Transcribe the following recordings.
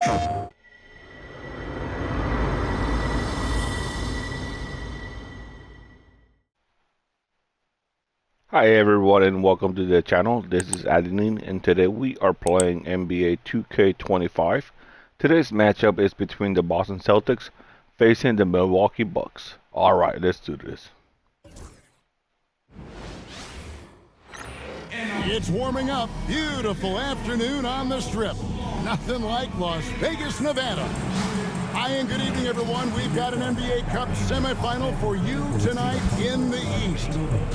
Hi everyone and welcome to the channel. This is Adeline and today we are playing NBA 2K25. Today's matchup is between the Boston Celtics facing the Milwaukee Bucks. Alright, let's do this. It's warming up. Beautiful afternoon on the Strip. Nothing like Las Vegas, Nevada. Hi and good evening, everyone. We've got an NBA Cup semifinal for you tonight in the East.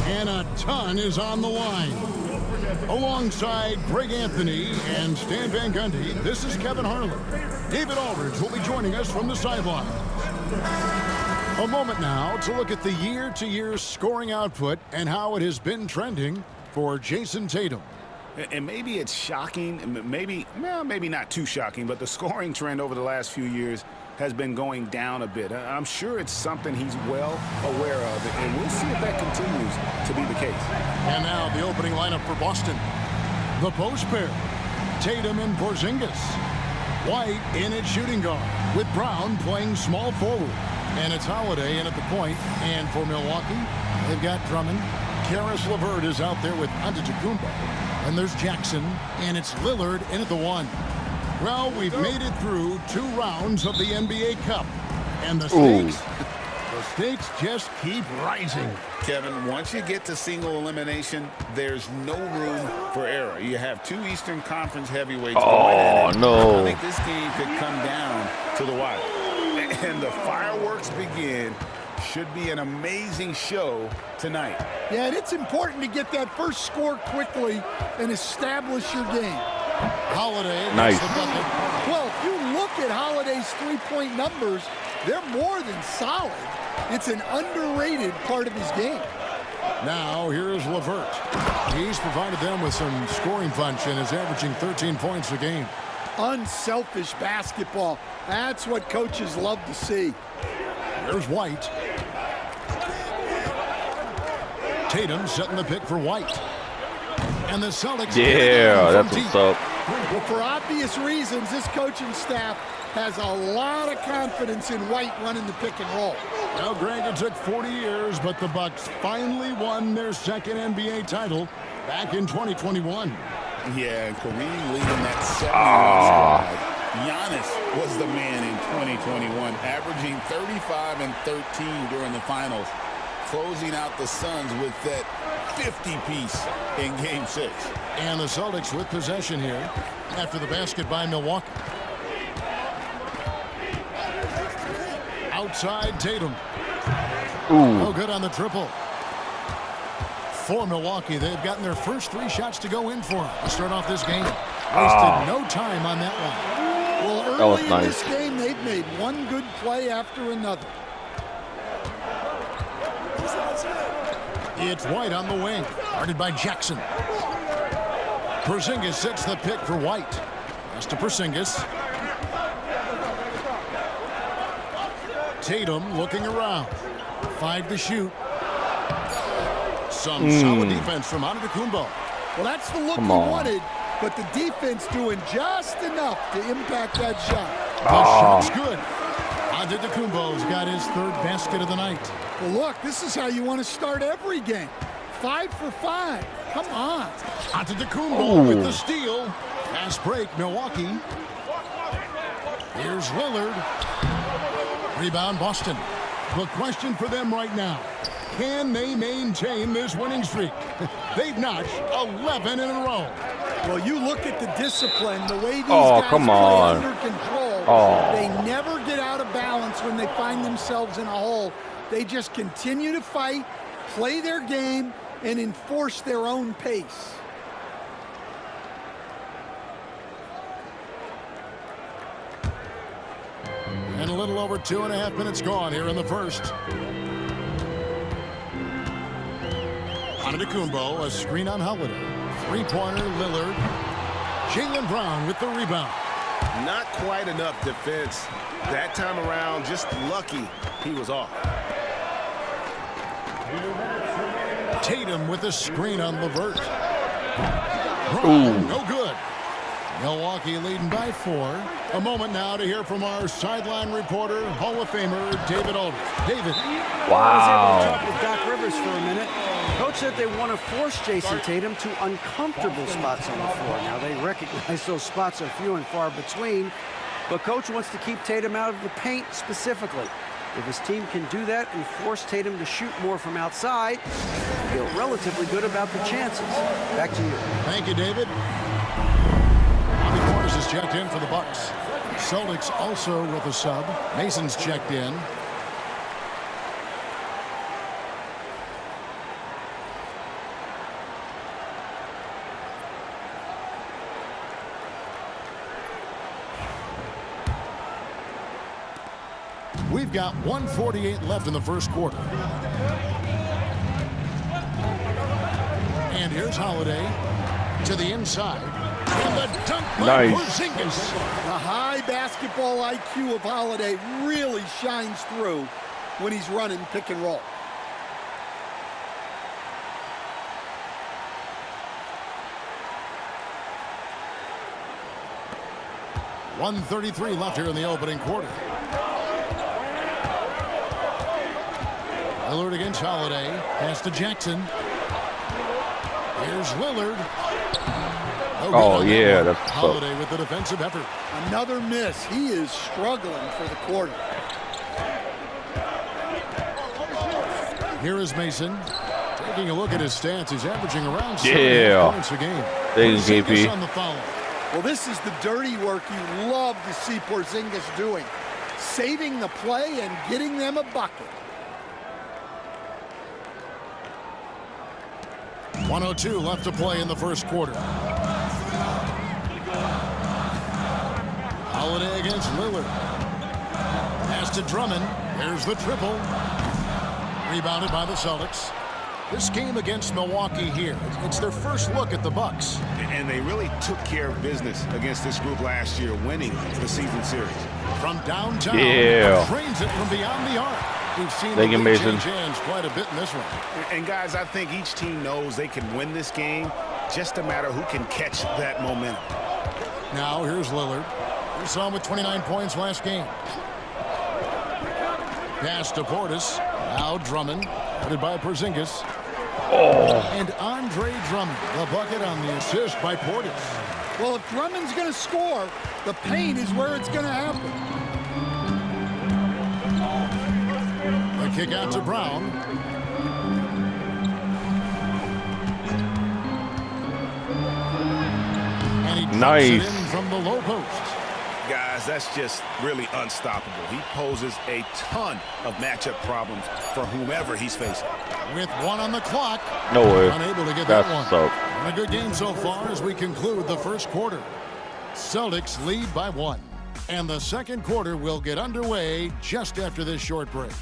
And a ton is on the line. Alongside Greg Anthony and Stan Van Gundy, this is Kevin Harlan. David Aldridge will be joining us from the sideline. A moment now to look at the year-to-year scoring output and how it has been trending for Jason Tatum. And maybe it's shocking, maybe not too shocking, but the scoring trend over the last few years has been going down a bit. I'm sure it's something he's well aware of, and we'll see if that continues to be the case. And now the opening lineup for Boston. The post pair, Tatum and Porzingis. White in at shooting guard, with Brown playing small forward. And it's Holiday in at the point. And for Milwaukee, they've got Drummond. Karis LeVert is out there with Antetokounmpo. And there's Jackson, and it's Lillard in at the one. Well, we've made it through 2 rounds of the NBA Cup. And the stakes just keep rising. Kevin, once you get to single elimination, there's no room for error. You have 2 Eastern Conference heavyweights going at it. No. I think this game could come down to the wire. And the fireworks begin. Should be an amazing show tonight. Yeah, and it's important to get that first score quickly and establish your game. Holiday. Nice. Well, if you look at Holiday's three-point numbers, they're more than solid. It's an underrated part of his game. Now, here's LeVert. He's provided them with some scoring punch and is averaging 13 points a game. Unselfish basketball. That's what coaches love to see. There's White. Tatum setting the pick for White. And the Celtics. Yeah, that's what's up. Well, for obvious reasons, this coaching staff has a lot of confidence in White running the pick and roll. Now, Greg, it took 40 years, but the Bucks finally won their second NBA title back in 2021. Yeah, and Kareem leading that 7-1 squad. Giannis was the man in 2021, averaging 35 and 13 during the finals, closing out the Suns with that 50-piece in Game 6. And the Celtics with possession here after the basket by Milwaukee. Outside Tatum. No good on the triple. For Milwaukee, they've gotten their first 3 shots to go in for them to start off this game. Wasted no time on that one. Well, early in this game, they've made one good play after another. It's White on the wing, guarded by Jackson. Porzingis sets the pick for White. Pass to Porzingis. Tatum looking around. 5 to shoot. Some solid defense from Antetokounmpo. Well, that's the look he wanted, but the defense doing just enough to impact that shot. The shot's good. Antetokounmpo's got his 3rd basket of the night. Well, look, this is how you want to start every game. 5 for 5. Come on. Antetokounmpo with the steal. Fast break, Milwaukee. Here's Lillard. Rebound, Boston. The question for them right now, can they maintain this winning streak? They've notched 11 in a row. Well, you look at the discipline, the way these guys play under control. They never get out of balance when they find themselves in a hole. They just continue to fight, play their game, and enforce their own pace. And a little over 2.5 minutes gone here in the first. Antetokounmpo, a screen on Holiday. 3-pointer, Lillard. Jaylen Brown with the rebound. Not quite enough defense that time around. Just lucky he was off. Tatum with a screen on LeVert. Brown, no good. Milwaukee leading by 4. A moment now to hear from our sideline reporter, Hall of Famer David Aldridge. David. Wow. I was able to talk with Doc Rivers for a minute. Coach said they want to force Jason Tatum to uncomfortable spots on the floor. Now, they recognize those spots are few and far between, but Coach wants to keep Tatum out of the paint specifically. If his team can do that and force Tatum to shoot more from outside, feel relatively good about the chances. Back to you. Thank you, David. Bobby Portis is checked in for the Bucks. Celtics also with a sub. Mason's checked in. We've got 1:48 left in the first quarter. And here's Holiday to the inside. And the dunk by Porzingis. The high basketball IQ of Holiday really shines through when he's running pick and roll. .133 left here in the opening quarter. Lillard against Holiday. Pass to Jackson. Here's Lillard. Oh, yeah, that's Holiday with the defensive effort. Another miss. He is struggling for the quarter. Here is Mason. Taking a look at his stats, he's averaging around 7 points a game. Thanks, JP. On the foul. Well, this is the dirty work you love to see Porzingis doing. Saving the play and getting them a bucket. 1:02 left to play in the first quarter. Holiday against Lillard. Pass to Drummond. There's the triple. Rebounded by the Celtics. This game against Milwaukee here, it's their first look at the Bucks. And they really took care of business against this group last year, winning the season series. From downtown, trains it from beyond the arc. We've seen the lead change hands quite a bit in this one. And guys, I think each team knows they can win this game. Just a matter who can catch that momentum. Now here's Lillard. We saw him with 29 points last game. Pass to Portis. Now Drummond, headed by Porzingis. And Andre Drummond, the bucket on the assist by Portis. Well, if Drummond's going to score, the paint is where it's going to happen. The kick out to Brown. And he drops it in from the low post. Guys, that's just really unstoppable. He poses a ton of matchup problems for whomever he's facing. With 1 on the clock. No way. Unable to get that one. And a good game so far as we conclude the first quarter. Celtics lead by 1. And the second quarter will get underway just after this short break.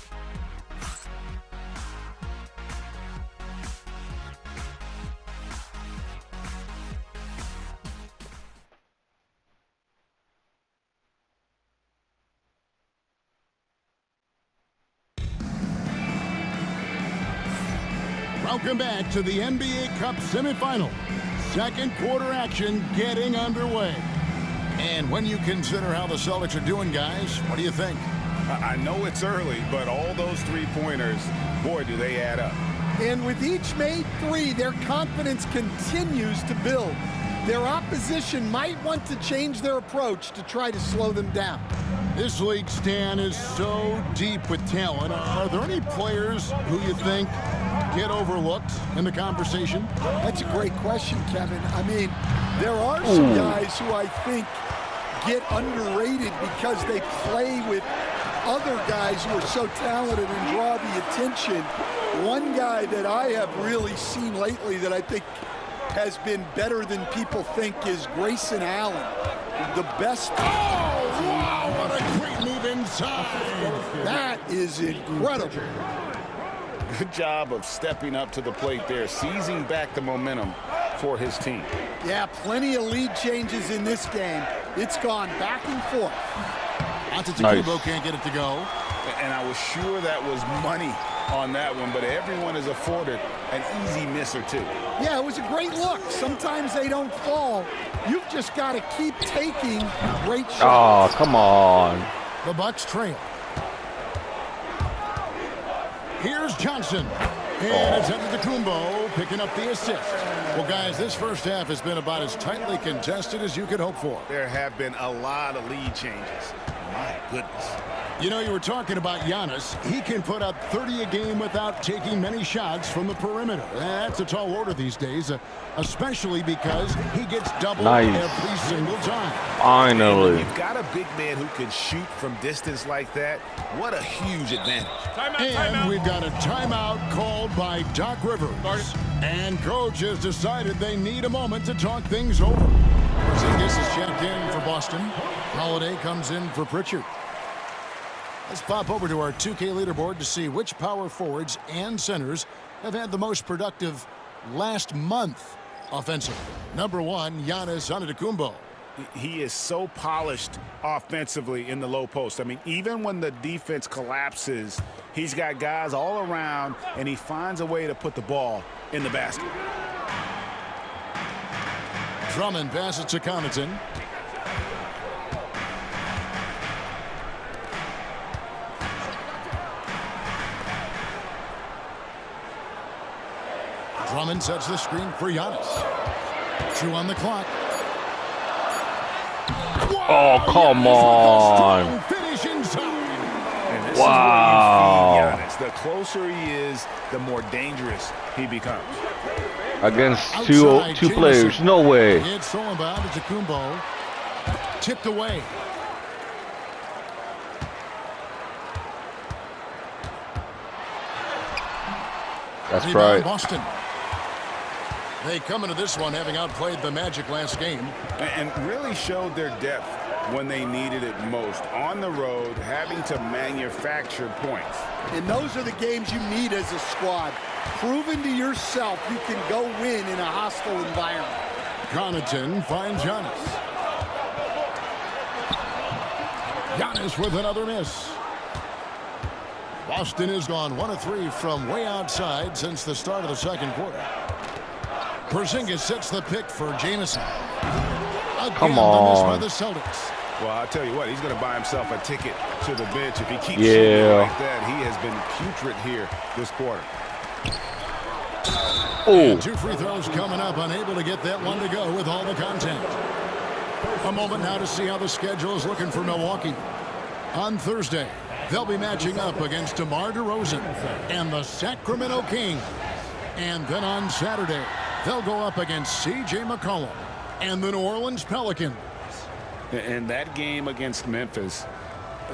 Welcome back to the NBA Cup semifinal. Second quarter action getting underway. And when you consider how the Celtics are doing, guys, what do you think? I know it's early, but all those three-pointers, boy, do they add up. And with each made three, their confidence continues to build. Their opposition might want to change their approach to try to slow them down. This league, Stan, is so deep with talent. Are there any players who you think get overlooked in the conversation? That's a great question, Kevin. I mean, there are some guys who I think get underrated because they play with other guys who are so talented and draw the attention. One guy that I have really seen lately that I think has been better than people think is Grayson Allen. The best. Oh, wow, what a great move inside. That is incredible. Good job of stepping up to the plate there, seizing back the momentum for his team. Yeah, plenty of lead changes in this game. It's gone back and forth. Antetokounmpo can't get it to go. And I was sure that was money on that one, but everyone is afforded an easy miss or two. Yeah, it was a great look. Sometimes they don't fall. You've just got to keep taking great shots. Oh, come on. The Bucks trail. Here's Johnson. And it's Antetokounmpo picking up the assist. Well, guys, this first half has been about as tightly contested as you could hope for. There have been a lot of lead changes. My goodness. You know, you were talking about Giannis. He can put up 30 a game without taking many shots from the perimeter. That's a tall order these days, especially because he gets doubled every single time. Finally. When you've got a big man who can shoot from distance like that, what a huge advantage. And we've got a timeout called by Doc Rivers. And coach has decided they need a moment to talk things over. Porzingis is checked in for Boston. Holiday comes in for Pritchard. Let's pop over to our 2K leaderboard to see which power forwards and centers have had the most productive last month offensively. Number 1, Giannis Antetokounmpo. He is so polished offensively in the low post. I mean, even when the defense collapses, he's got guys all around, and he finds a way to put the ball in the basket. Drummond passes to Connaughton. Drummond sets the screen for Giannis. 2 on the clock. Oh, come on. Finish inside. And this Wow. is where you feed Giannis. The closer he is, the more dangerous he becomes. Against Outside, two players. No way. It's stolen by Antetokounmpo. Tipped away. That's Rebound, right. Boston. They come into this one having outplayed the Magic last game. And really showed their depth when they needed it most. On the road, having to manufacture points. And those are the games you need as a squad. Proving to yourself you can go win in a hostile environment. Connaughton finds Giannis. Giannis with another miss. Boston has gone 1 of 3 from way outside since the start of the second quarter. Porzingis sets the pick for Jamison. Come on. The miss by on. the Celtics. Well, I'll tell you what, he's going to buy himself a ticket to the bench. If he keeps shooting like that, he has been putrid here this quarter. Oh. 2 free throws coming up, unable to get that one to go with all the contact. A moment now to see how the schedule is looking for Milwaukee. On Thursday, they'll be matching up against DeMar DeRozan and the Sacramento Kings. And then on Saturday, they'll go up against C.J. McCollum and the New Orleans Pelicans. And that game against Memphis,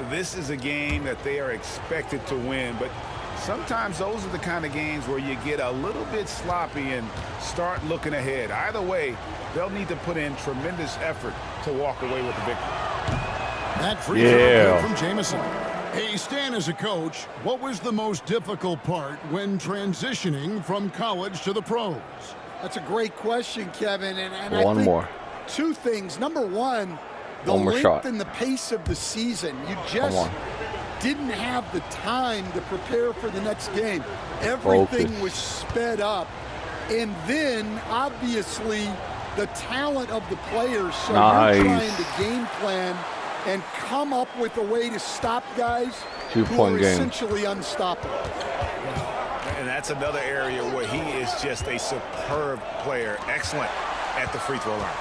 this is a game that they are expected to win, but sometimes those are the kind of games where you get a little bit sloppy and start looking ahead. Either way, they'll need to put in tremendous effort to walk away with the victory. That free throw from Jamison. Hey, Stan, as a coach, what was the most difficult part when transitioning from college to the pros? That's a great question, Kevin. And One I think more. 2 things. Number 1, the One more length shot. and the pace of the season. You just didn't have the time to prepare for the next game. Everything Focus. was sped up. And then, obviously, the talent of the players. So Nice. you're trying to game plan and come up with a way to stop guys who are 2-point game. essentially unstoppable. And that's another area where he is just a superb player. Excellent at the free throw line.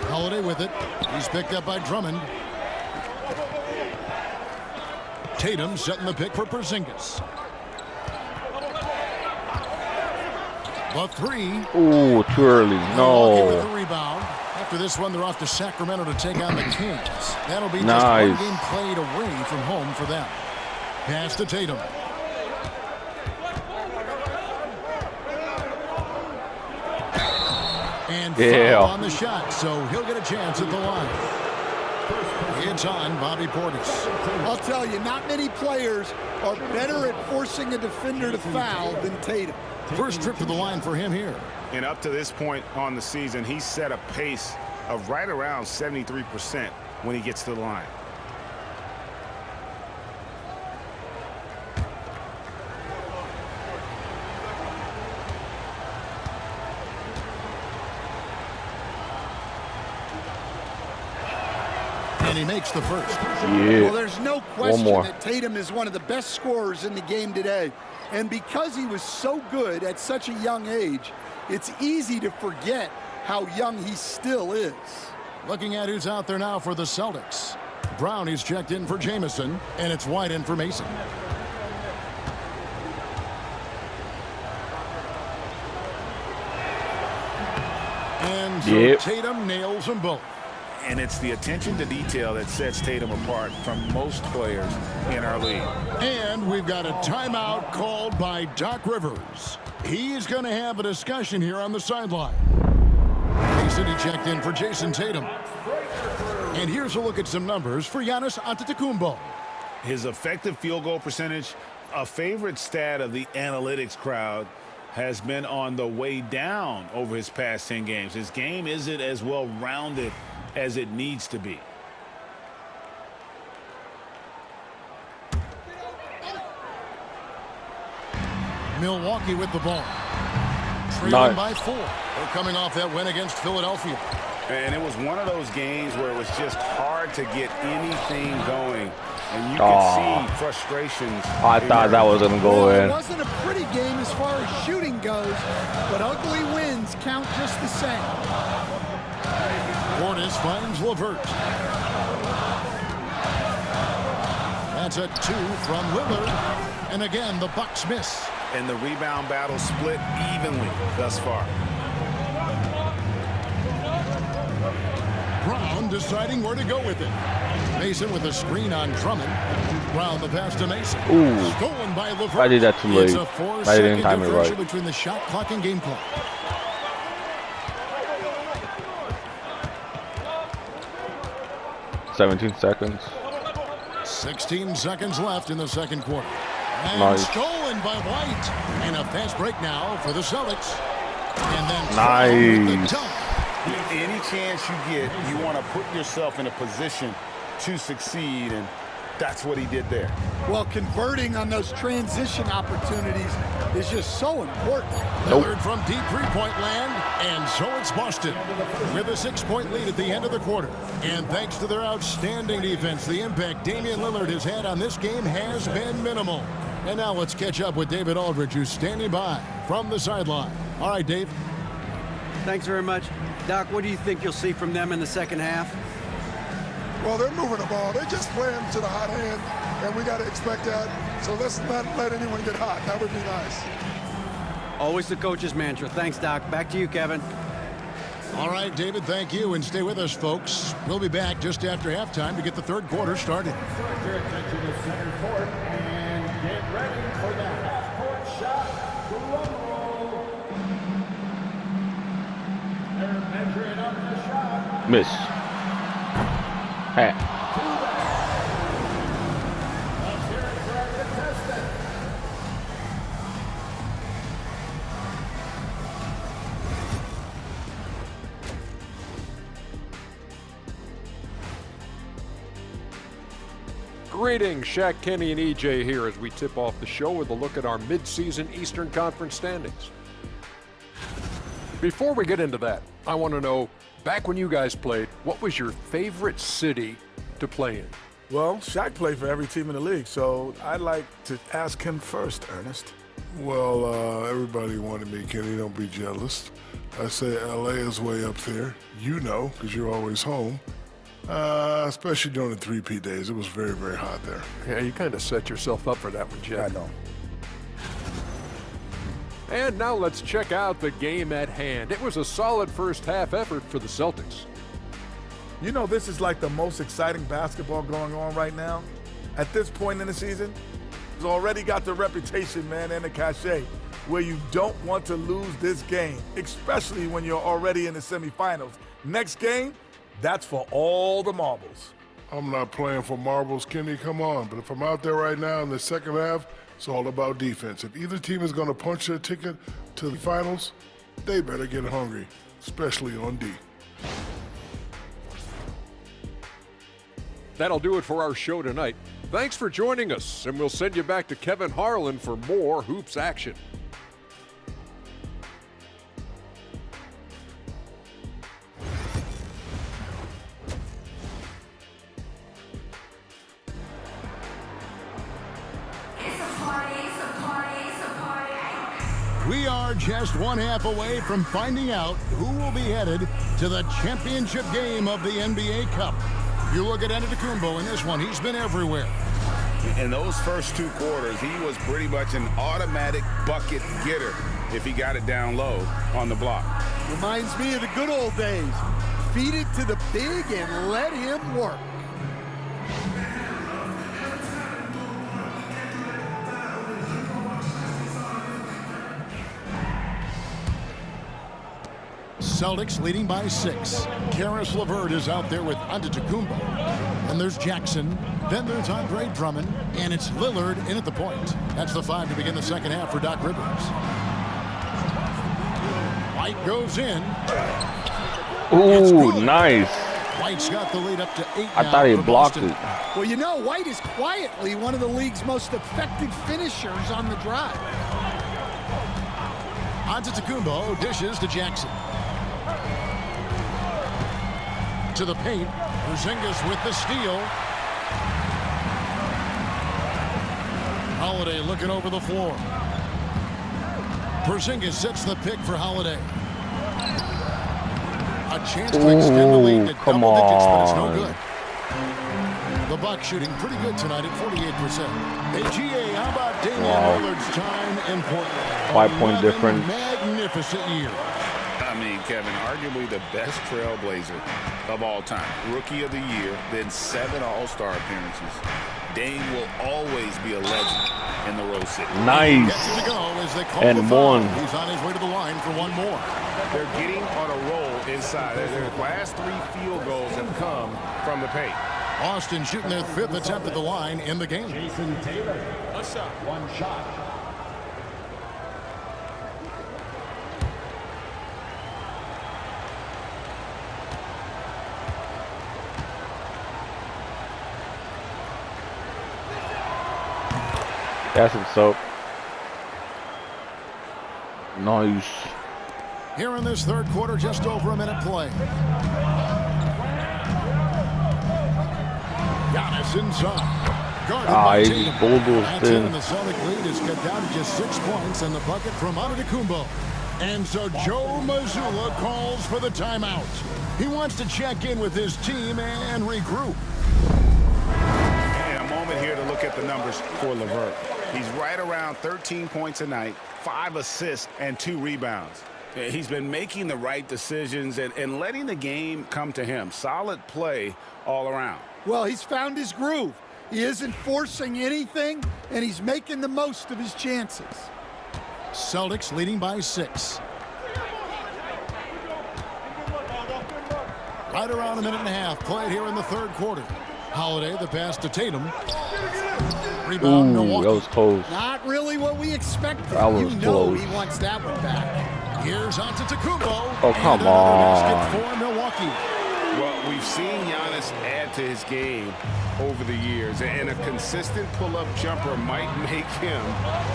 Holiday with it. He's picked up by Drummond. Tatum setting the pick for Porzingis. The 3. Ooh, too early. Milwaukee with the No. rebound. After this one, they're off to Sacramento to take on the Kings. That'll be just Nice. one game played away from home for them. Pass to Tatum. And foul on the shot, so he'll get a chance at the line. It's on Bobby Portis. I'll tell you, not many players are better at forcing a defender to foul than Tatum. First trip to the line for him here. And up to this point on the season, he's set a pace of right around 73% when he gets to the line. And he makes the first. Yeah. Well, there's no question more. that Tatum is one of the best scorers in the game today. And because he was so good at such a young age, it's easy to forget how young he still is. Looking at who's out there now for the Celtics. Brown is checked in for Jamison, and it's White in for Mason. And so Tatum nails them both. And it's the attention to detail that sets Tatum apart from most players in our league. And we've got a timeout called by Doc Rivers. He's going to have a discussion here on the sideline. Mason checked in for Jason Tatum. And here's a look at some numbers for Giannis Antetokounmpo. His effective field goal percentage, a favorite stat of the analytics crowd, has been on the way down over his past 10 games. His game isn't as well-rounded as it needs to be. Milwaukee with the ball. Trailing by 4. They're coming off that win against Philadelphia. And it was one of those games where it was just hard to get anything going. And you could see frustrations. I thought that was going to go in. It wasn't a pretty game as far as shooting goes, but ugly wins count just the same. Portis finds LeVert. That's a 2 from Lillard. And again, the Bucks miss. And the rebound battle split evenly thus far. Brown deciding where to go with it. Mason with a screen on Drummond. Brown the pass to Mason. Ooh. Stolen by LeVert. I did that too late. It's a I didn't 4-second time it differential right. between the shot clock and game clock. "17 seconds. 16 seconds left in the second quarter. And Nice. stolen by White. And a fast break now for the Celtics. And then Nice. with the dunk. Any chance you get, you want to put yourself in a position to succeed, and that's what he did there. Well, converting on those transition opportunities is just so important. Lillard from deep three-point land, and so it's Boston with a 6-point lead at the end of the quarter. And thanks to their outstanding defense, the impact Damian Lillard has had on this game has been minimal. And now let's catch up with David Aldridge, who's standing by from the sideline. All right, Dave. Thanks very much. Doc, what do you think you'll see from them in the second half? Well, they're moving the ball. They're just playing to the hot hand, and we got to expect that. So let's not let anyone get hot. That would be nice. Always the coach's mantra. Thanks, Doc. Back to you, Kevin. All right, David, thank you. And stay with us, folks. We'll be back just after halftime to get the third quarter started. Your attention to center court and get ready for the half-court shot. Drum roll. They're measuring up the shot. Miss. Hey. Let's hear it for our contestant. Greetings, Shaq, Kenny, and EJ here as we tip off the show with a look at our mid-season Eastern Conference standings. Before we get into that, I want to know, back when you guys played, what was your favorite city to play in? Well, Shaq played for every team in the league, so I'd like to ask him first, Ernest. Well, everybody wanted me, Kenny. Don't be jealous. I say L.A. is way up there. You know, because you're always home. Especially during the 3P days. It was very, very hot there. Yeah, you kind of set yourself up for that one, Jeff. I know. And now let's check out the game at hand. It was a solid first half effort for the Celtics. You know, this is like the most exciting basketball going on right now. At this point in the season, it's already got the reputation, man, and the cachet, where you don't want to lose this game, especially when you're already in the semifinals. Next game, that's for all the marbles. I'm not playing for marbles, Kenny. Come on. But if I'm out there right now in the second half, it's all about defense. If either team is going to punch their ticket to the finals, they better get hungry, especially on D. That'll do it for our show tonight. Thanks for joining us, and we'll send you back to Kevin Harlan for more hoops action. We are just one half away from finding out who will be headed to the championship game of the NBA Cup. You look at Antetokounmpo in this one, he's been everywhere. In those first 2 quarters, he was pretty much an automatic bucket getter if he got it down low on the block. Reminds me of the good old days. Feed it to the big and let him work. Celtics leading by 6. Karis LeVert is out there with Antetokounmpo. And there's Jackson. Then there's Andre Drummond. And it's Lillard in at the point. That's the 5 to begin the second half for Doc Rivers. White goes in. Ooh, nice. White's got the lead up to 8 I now thought he for blocked Boston. it. Well, you know, White is quietly one of the league's most effective finishers on the drive. Antetokounmpo dishes to Jackson. To the paint. Porzingis with the steal. Holiday looking over the floor. Porzingis sets the pick for Holiday. A chance to extend the lead to double digits, but it's no good. The Bucks shooting pretty good tonight at 48%. Hey, GA, how about Damian Lillard's time in Portland? 5-point difference. Magnificent year. I mean, Kevin, arguably the best trailblazer of all time. Rookie of the year, then 7 All-Star appearances. Dame will always be a legend in the Rose City. Nice. Gets it to go as they call And the foul. one. He's on his way to the line for one more. They're getting on a roll inside. Their last 3 field goals have come from the paint. Boston shooting their 5th attempt at the line in the game. Jason Taylor. A shot. 1 shot. That's some soap. Nice. Here in this third quarter, just over a minute play. Giannis inside. Guarded by He's Tatum. bulldozed That's it, in. and the Celtic lead is cut down to just 6 points, and the bucket from Antetokounmpo. And so Joe Mazzulla calls for the timeout. He wants to check in with his team and regroup. And a moment here to look at the numbers for LeVert. He's right around 13 points a night, 5 assists, and 2 rebounds. He's been making the right decisions and letting the game come to him. Solid play all around. Well, he's found his groove. He isn't forcing anything, and he's making the most of his chances. Celtics leading by 6. Right around a minute and a half played here in the third quarter. Holiday, the pass to Tatum. Rebound, Milwaukee. That was close. Not really what we expected. That was you know close. he wants that one back. Here's Antetokounmpo. Oh, come and another on. basket for Milwaukee. Well, we've seen Giannis add to his game over the years, and a consistent pull-up jumper might make him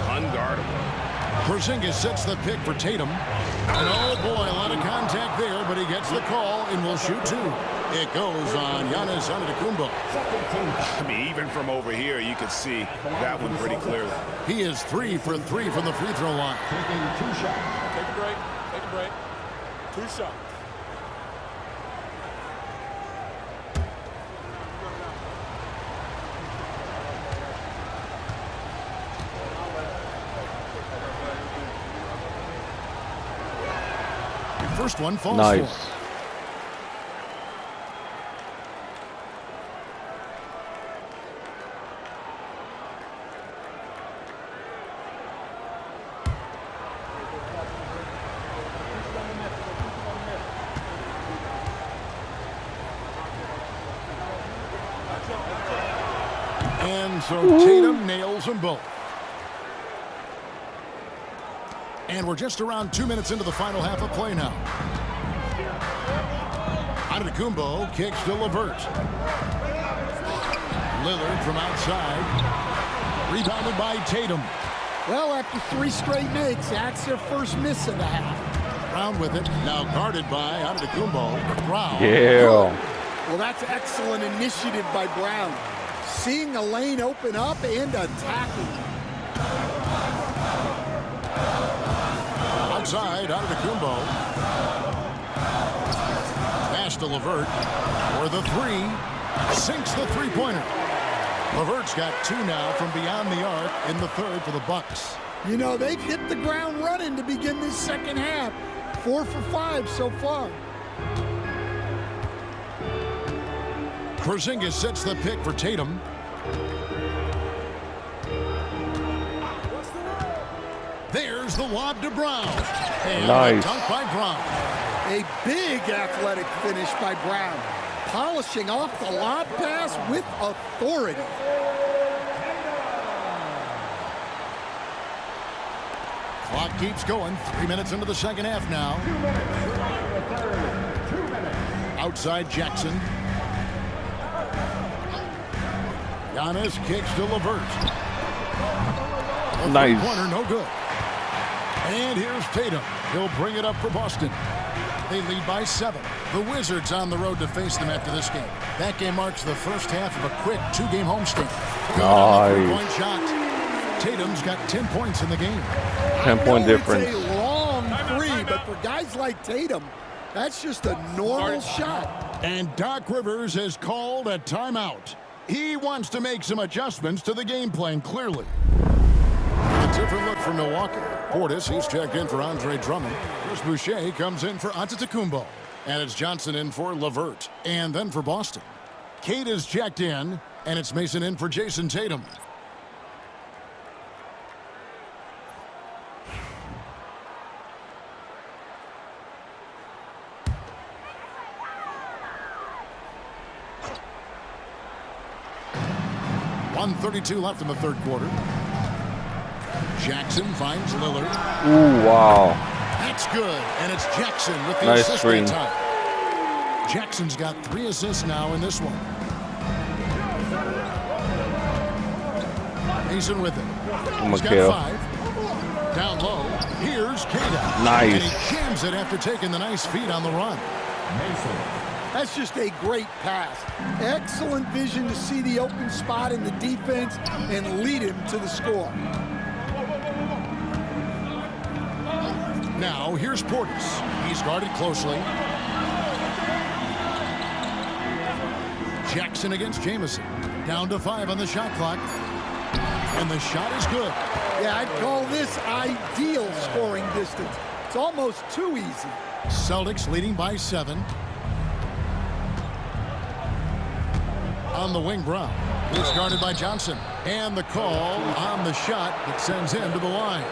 unguardable. Porzingis sets the pick for Tatum. And oh boy, a lot of contact there, but he gets the call and will shoot 2. It goes on Giannis Antetokounmpo. I mean, even from over here, you could see that one pretty clearly. He is 3 for 3 from the free throw line. Taking 2 shots. Take a break. Take a break. 2 shots. First one falls Nice. for. And so Tatum nails them both. And we're just around 2 minutes into the final half of play now. Antetokounmpo kicks to LeVert. Lillard from outside. Rebounded by Tatum. Well, after 3 straight makes, that's their first miss of the half. Brown with it. Now guarded by Antetokounmpo. Brown. Yeah. Well, that's excellent initiative by Brown. Seeing the lane open up and attacking. outside, out of the Kumbo. Pass to LeVert for the three. Sinks the three-pointer. LeVert's got 2 now from beyond the arc in the third for the Bucks. You know, they've hit the ground running to begin this second half. 4 for 5 so far. Porzingis sets the pick for Tatum. There's the lob to Brown. And nice. a dunk by Brown. A big athletic finish by Brown. Polishing off the lob pass with authority. Clock keeps going. 3 minutes into the second half now. 2 minutes. Outside Jackson. Giannis kicks to LeVert. Nice. Corner, no good. And here's Tatum. He'll bring it up for Boston. They lead by 7. The Wizards on the road to face them after this game. That game marks the first half of a quick 2-game homestand. Three-point shot. Tatum's got 10 points in the game. 10-point difference. It's a long three, but for guys like Tatum, that's just a normal shot. And Doc Rivers has called a timeout. He wants to make some adjustments to the game plan, clearly. A different look for Milwaukee. Portis, he's checked in for Andre Drummond. Chris Boucher comes in for Antetokounmpo. And it's Johnson in for LeVert. And then for Boston. Kate is checked in, and it's Mason in for Jason Tatum. .132 left in the third quarter. Jackson finds Lillard. Ooh, wow. That's good. And it's Jackson with the nice assist screen. that time. Jackson's got 3 assists now in this one. Mason with it. He's got 5. Down low. Here's Kata. Nice. And he jams it after taking the nice feed on the run. Mason. That's just a great pass. Excellent vision to see the open spot in the defense and lead him to the score. Now, here's Portis. He's guarded closely. Jackson against Jamison. Down to 5 on the shot clock. And the shot is good. Yeah, I'd call this ideal scoring distance. It's almost too easy. Celtics leading by 7. On the wing, Brown. It's guarded by Johnson. And the call on the shot that sends him to the line.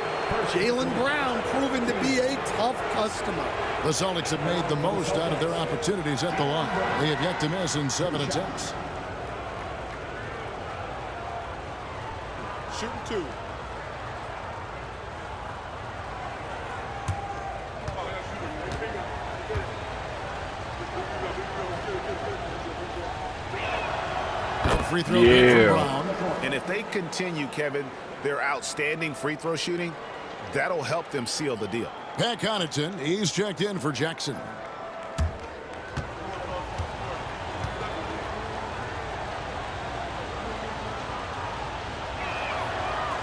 Jaylen Brown proven to be a tough customer. The Celtics have made the most out of their opportunities at the line. They have yet to miss in 7 attempts. Shooting 2. Free throw good for Brown. And if they continue, Kevin, their outstanding free throw shooting, that'll help them seal the deal. Pat Connaughton, he's checked in for Jackson.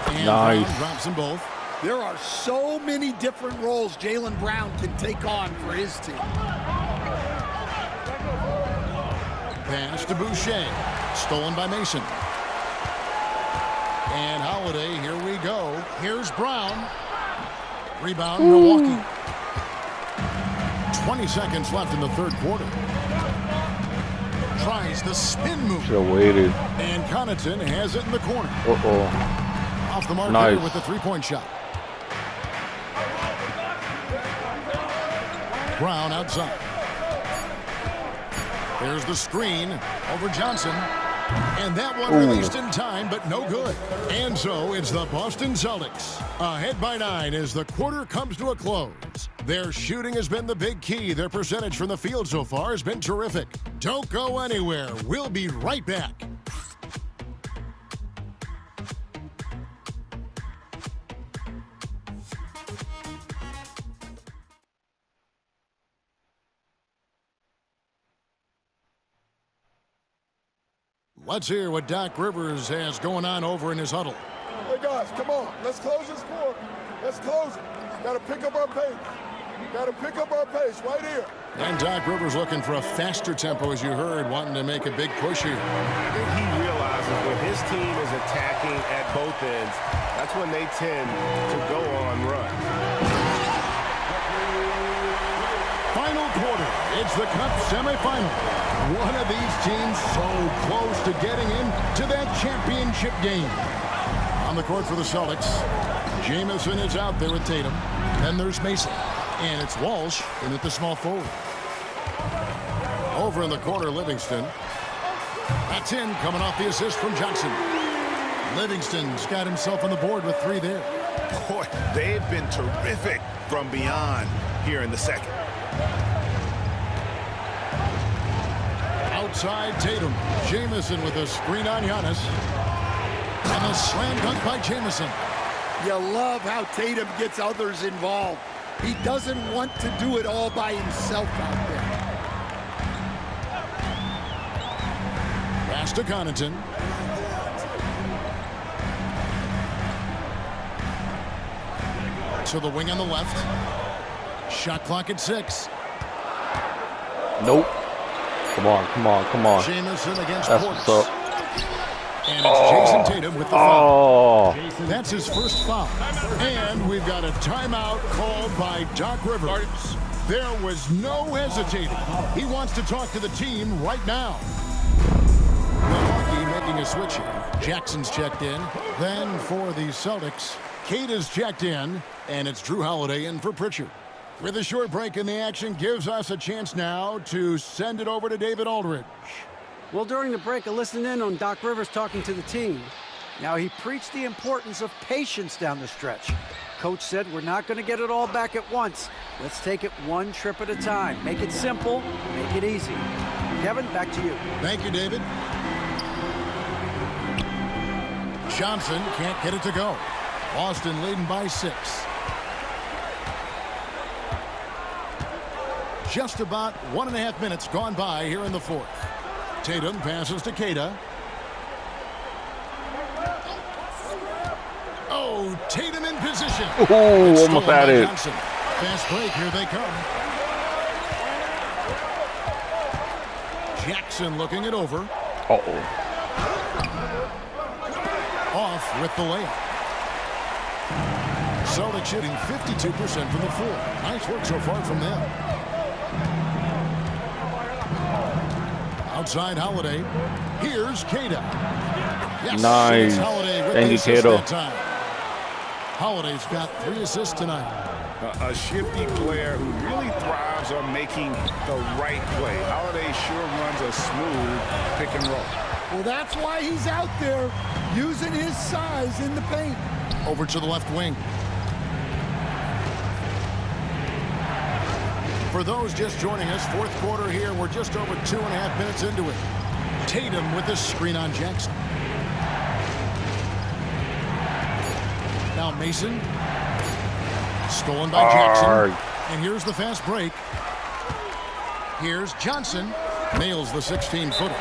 And nice. Brown drops them both. There are so many different roles Jaylen Brown can take on for his team. Pass to Boucher. Stolen by Mason. And Holiday, here we go. Here's Brown. Rebound, Milwaukee. 20 seconds left in the third quarter. Tries the spin move. Should have waited. And Connaughton has it in the corner. Uh-oh. Off the mark Nice. there with the three-point shot. Brown outside. There's the screen over Johnson. And that one released in time, but no good. And so it's the Boston Celtics ahead by 9 as the quarter comes to a close. Their shooting has been the big key. Their percentage from the field so far has been terrific. Don't go anywhere. We'll be right back. Let's hear what Doc Rivers has going on over in his huddle. Hey, guys, come on. Let's close this score. Let's close it. Got to pick up our pace. Got to pick up our pace right here. And Doc Rivers looking for a faster tempo, as you heard, wanting to make a big push here. I think he realizes when his team is attacking at both ends, that's when they tend to go on runs. Final quarter. It's the Cup semifinal. One of these teams so close to getting into that championship game. On the court for the Celtics, Jamison is out there with Tatum. Then there's Mason. And it's Walsh in at the small forward. Over in the corner, Livingston. That's in, coming off the assist from Johnson. Livingston's got himself on the board with 3 there. Boy, they've been terrific from beyond here in the second. Outside Tatum. Jamison with a screen on Giannis. And a slam dunk by Jamison. You love how Tatum gets others involved. He doesn't want to do it all by himself out there. Pass to Connaughton. To the wing on the left. Shot clock at 6. Nope. Come on, come on, come on. Jamison against That's Portis. what's up. And it's Jason Tatum with the foul. That's his first foul. And we've got a timeout called by Doc Rivers. There was no hesitating. He wants to talk to the team right now. Milwaukee making a switch here. Jackson's checked in. Then for the Celtics, Kate is checked in. And it's Drew Holiday in for Pritchard. With a short break in the action, gives us a chance now to send it over to David Aldridge. Well, during the break, I listened in on Doc Rivers talking to the team. Now, he preached the importance of patience down the stretch. Coach said, we're not going to get it all back at once. Let's take it one trip at a time. Make it simple, make it easy. Kevin, back to you. Thank you, David. Johnson can't get it to go. Boston leading by 6. Just about 1.5 minutes gone by here in the fourth. Tatum passes to Keita. Oh, Tatum in position. Oh, almost had it. Johnson. Fast break, here they come. Jackson looking it over. Uh-oh. Off with the layup. Celtics shooting 52% from the floor. Nice work so far from them. Outside Holiday. Here's Keita. Yes, nice. Thank you, Keita. Holiday's got 3 assists tonight. A shifty player who really thrives on making the right play. Holiday sure runs a smooth pick and roll. Well, that's why he's out there using his size in the paint. Over to the left wing. For those just joining us, fourth quarter here. We're just over 2.5 minutes into it. Tatum with the screen on Jackson. Now Mason. Stolen by Jackson. And here's the fast break. Here's Johnson. Nails the 16-footer.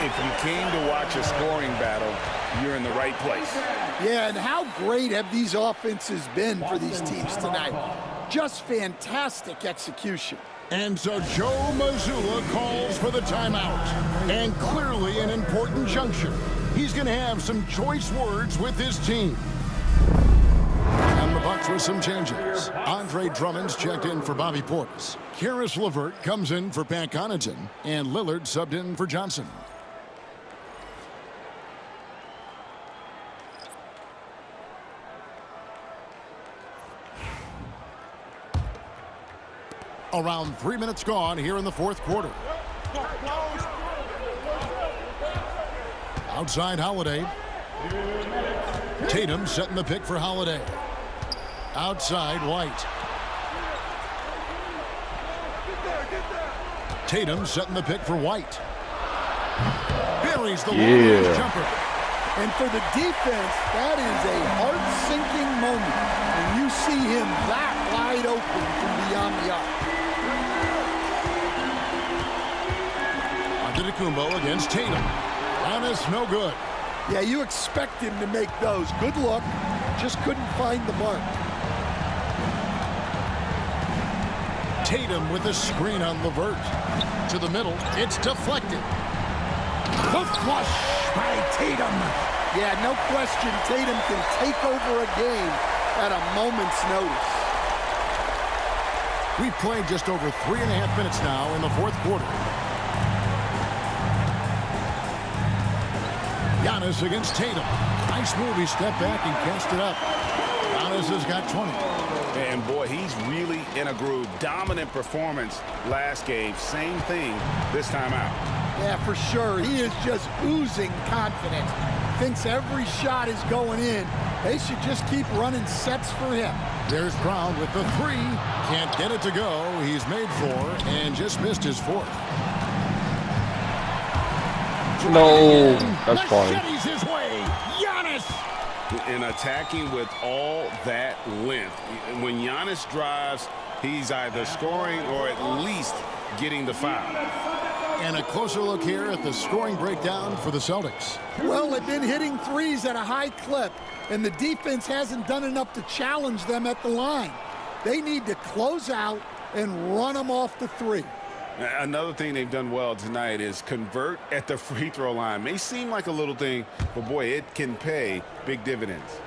If you came to watch a scoring battle, you're in the right place. Yeah, and how great have these offenses been for these teams tonight? Just fantastic execution. And so Joe Mazzulla calls for the timeout. And clearly an important juncture. He's going to have some choice words with his team. And the Bucks with some changes. Andre Drummond's checked in for Bobby Portis. Karis LeVert comes in for Pat Connaughton. And Lillard subbed in for Johnson. Around 3 minutes gone here in the fourth quarter. Outside Holiday. Tatum setting the pick for Holiday. Outside White. Tatum setting the pick for White. Buries the long-range jumper. And for the defense, that is a heart-sinking moment when you see him that wide open from beyond the arc. Kumbo against Tatum. And it's no good. Yeah, you expect him to make those. Good luck. Just couldn't find the mark. Tatum with a screen on Levert. To the middle, it's deflected. The flush by Tatum. Yeah, no question, Tatum can take over a game at a moment's notice. We've played just over 3.5 minutes now in the fourth quarter. Giannis against Tatum. Nice move. He stepped back and cast it up. Giannis has got 20. And boy, he's really in a groove. Dominant performance last game. Same thing this time out. Yeah, for sure. He is just oozing confidence. Thinks every shot is going in. They should just keep running sets for him. There's Brown with the three. Can't get it to go. He's made 4 and just missed his 4th. No, that's fine. Machetes his way. Giannis. And attacking with all that length. When Giannis drives, he's either scoring or at least getting the foul. And a closer look here at the scoring breakdown for the Celtics. Well, they've been hitting threes at a high clip, and the defense hasn't done enough to challenge them at the line. They need to close out and run them off the three. Another thing they've done well tonight is convert at the free throw line. May seem like a little thing, but boy, it can pay big dividends.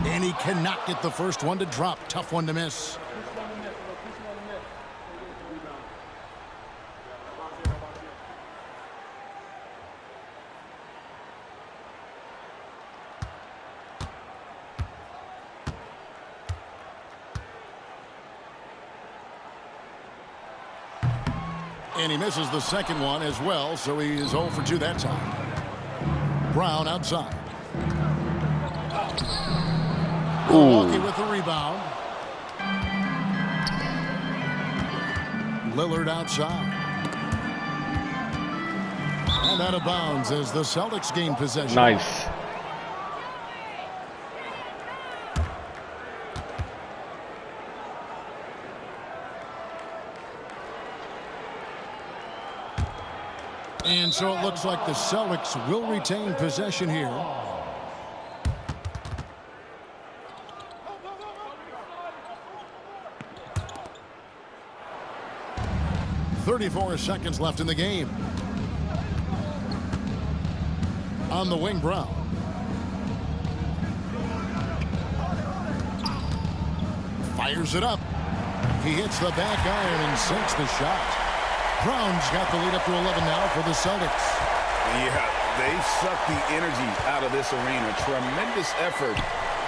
And he cannot get the first one to drop. Tough one to miss. And he misses the second one as well, so he is 0 for 2 that time. Brown outside. Milwaukee with the rebound. Lillard outside. And out of bounds as the Celtics gain possession. Nice. And so it looks like the Celtics will retain possession here. .34 seconds left in the game. On the wing, Brown. Fires it up. He hits the back iron and sinks the shot. Brown's got the lead up to 11 now for the Celtics. Yeah, they've sucked the energy out of this arena. Tremendous effort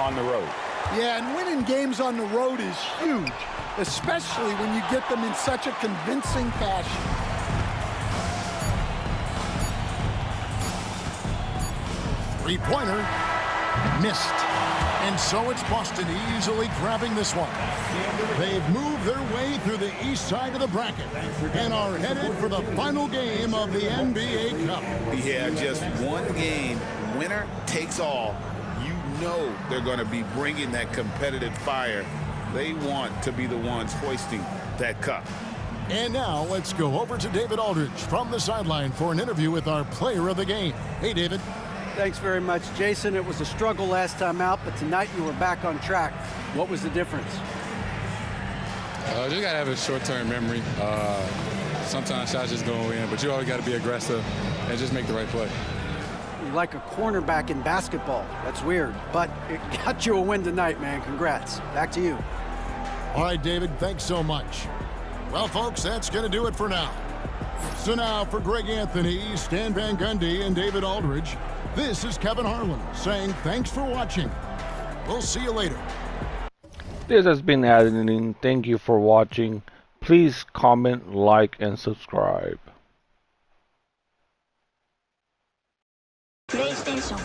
on the road. Yeah, and winning games on the road is huge, especially when you get them in such a convincing fashion. Three-pointer missed. And so it's Boston easily grabbing this one. They've moved their way through the east side of the bracket and are headed for the final game of the NBA Cup. Yeah, just one game, winner takes all. You know they're going to be bringing that competitive fire. They want to be the ones hoisting that cup. And now let's go over to David Aldridge from the sideline for an interview with our player of the game. Hey, David. Thanks very much, Jason. It was a struggle last time out, but tonight you were back on track. What was the difference? Just got to have a short-term memory. Sometimes shots just go in, but you always got to be aggressive and just make the right play. You're like a cornerback in basketball. That's weird, but it got you a win tonight, man. Congrats. Back to you. All right, David, thanks so much. Well, folks, that's going to do it for now. So now for Greg Anthony, Stan Van Gundy, and David Aldridge, this is Kevin Harlan saying thanks for watching. We'll see you later. This has been Adeline. Thank you for watching. Please comment, like, and subscribe. PlayStation